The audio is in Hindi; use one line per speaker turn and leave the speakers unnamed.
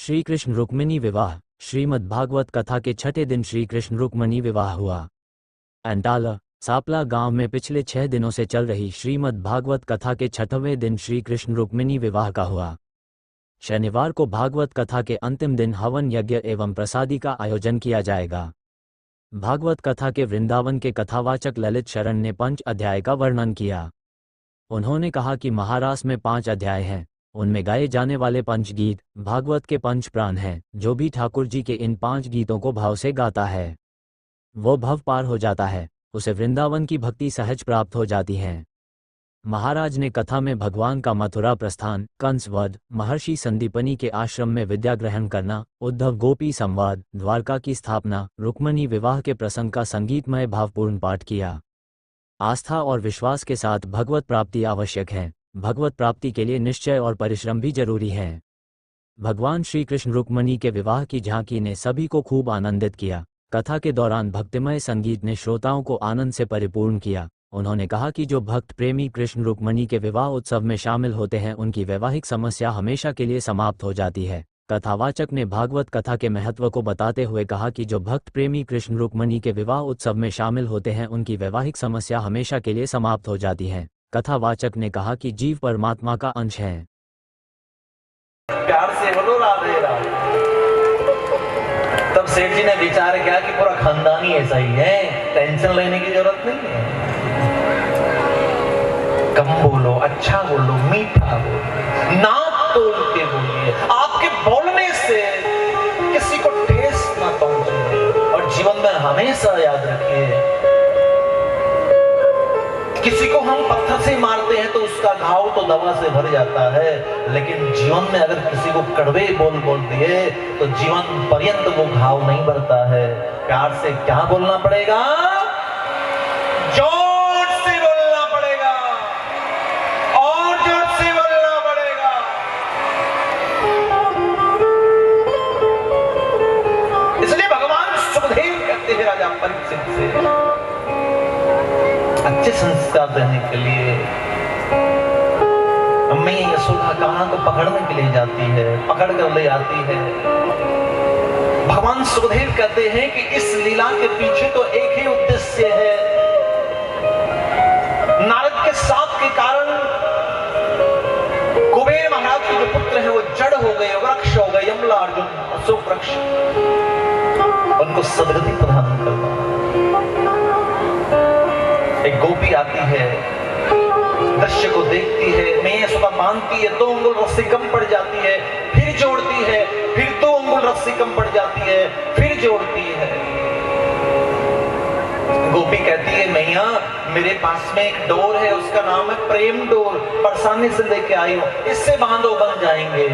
श्री कृष्ण रुक्मिणी विवाह। श्रीमद् भागवत कथा के छठे दिन श्री कृष्ण रुक्मिणी विवाह हुआ। अंटाला सापला गांव में पिछले 6 दिनों से चल रही श्रीमद् भागवत कथा के छठवें दिन श्री कृष्ण रुक्मिणी विवाह का हुआ। शनिवार को भागवत कथा के अंतिम दिन हवन यज्ञ एवं प्रसादी का आयोजन किया जाएगा। भागवत कथा के वृंदावन के कथावाचक ललित शरण ने 5 अध्याय का वर्णन किया। उन्होंने कहा कि महारास में 5 अध्याय हैं, उनमें गाए जाने वाले 5 गीत भागवत के 5 प्राण हैं। जो भी ठाकुर जी के इन 5 गीतों को भाव से गाता है वो भव पार हो जाता है, उसे वृंदावन की भक्ति सहज प्राप्त हो जाती है। महाराज ने कथा में भगवान का मथुरा प्रस्थान, कंस वध, महर्षि संदीपनी के आश्रम में विद्या ग्रहण करना, उद्धव गोपी संवाद, द्वारका की स्थापना, रुक्मिणी विवाह के प्रसंग का संगीतमय भावपूर्ण पाठ किया। आस्था और विश्वास के साथ भगवत प्राप्ति आवश्यक है। भगवत प्राप्ति के लिए निश्चय और परिश्रम भी जरूरी है। भगवान श्री कृष्ण रुक्मिणी के विवाह की झांकी ने सभी को खूब आनंदित किया। कथा के दौरान भक्तिमय संगीत ने श्रोताओं को आनंद से परिपूर्ण किया। उन्होंने कहा कि जो भक्त प्रेमी कृष्ण रुक्मिणी के विवाह उत्सव में शामिल होते हैं उनकी वैवाहिक समस्या हमेशा के लिए समाप्त हो जाती है। कथावाचक ने भागवत कथा के महत्व को बताते हुए कहा कि जो भक्त प्रेमी कृष्ण रुक्मिणी के विवाह उत्सव में शामिल होते हैं उनकी वैवाहिक समस्या हमेशा के लिए समाप्त हो जाती है। कथावाचक ने कहा कि जीव परमात्मा का अंश है।
प्यार से बोलो राधे राधे। तब सेठ जी ने विचार किया कि पूरा खानदान ही ऐसा ही है, टेंशन लेने की जरूरत नहीं है। कम बोलो, अच्छा बोलो, मीठा बोलो, नाक तोड़ के बोलिए। आपके बोलने से किसी को ठेस ना पहुंचे। और जीवन में हमेशा याद रखिए, किसी को हम पत्थर से मारते हैं तो उसका घाव तो दवा से भर जाता है, लेकिन जीवन में अगर किसी को कड़वे बोल दिए तो जीवन पर्यंत वो घाव नहीं भरता है। प्यार से क्या बोलना पड़ेगा? जोर से बोलना पड़ेगा और जोर से बोलना पड़ेगा। इसलिए भगवान सुखदेव कहते हैं राजा परीक्षित से अच्छे संस्कार देने के लिए मैया यशोदा कान्हा को पकड़ने के लिए जाती है, पकड़ कर ले आती है। भगवान सुखदेव कहते हैं कि इस लीला के पीछे तो एक ही उद्देश्य है। नारद के साथ के कारण कुबेर महाराज के जो पुत्र हैं वो जड़ हो गए, वृक्ष हो गए, यमला अर्जुन अशोक वृक्ष, उनको सदगति प्रदान करना। एक गोपी आती है, दृश्य को देखती है, मैया यशोदा मानती है, 2 अंगुल रस्सी कम पड़ जाती है, फिर जोड़ती है, फिर 2 अंगुल रस्सी कम पड़ जाती है, फिर जोड़ती है। गोपी कहती है, मैया मेरे पास में एक डोर है, उसका नाम है प्रेम डोर, बरसाने से लेके आई हूं, इससे बांधो बन जाएंगे।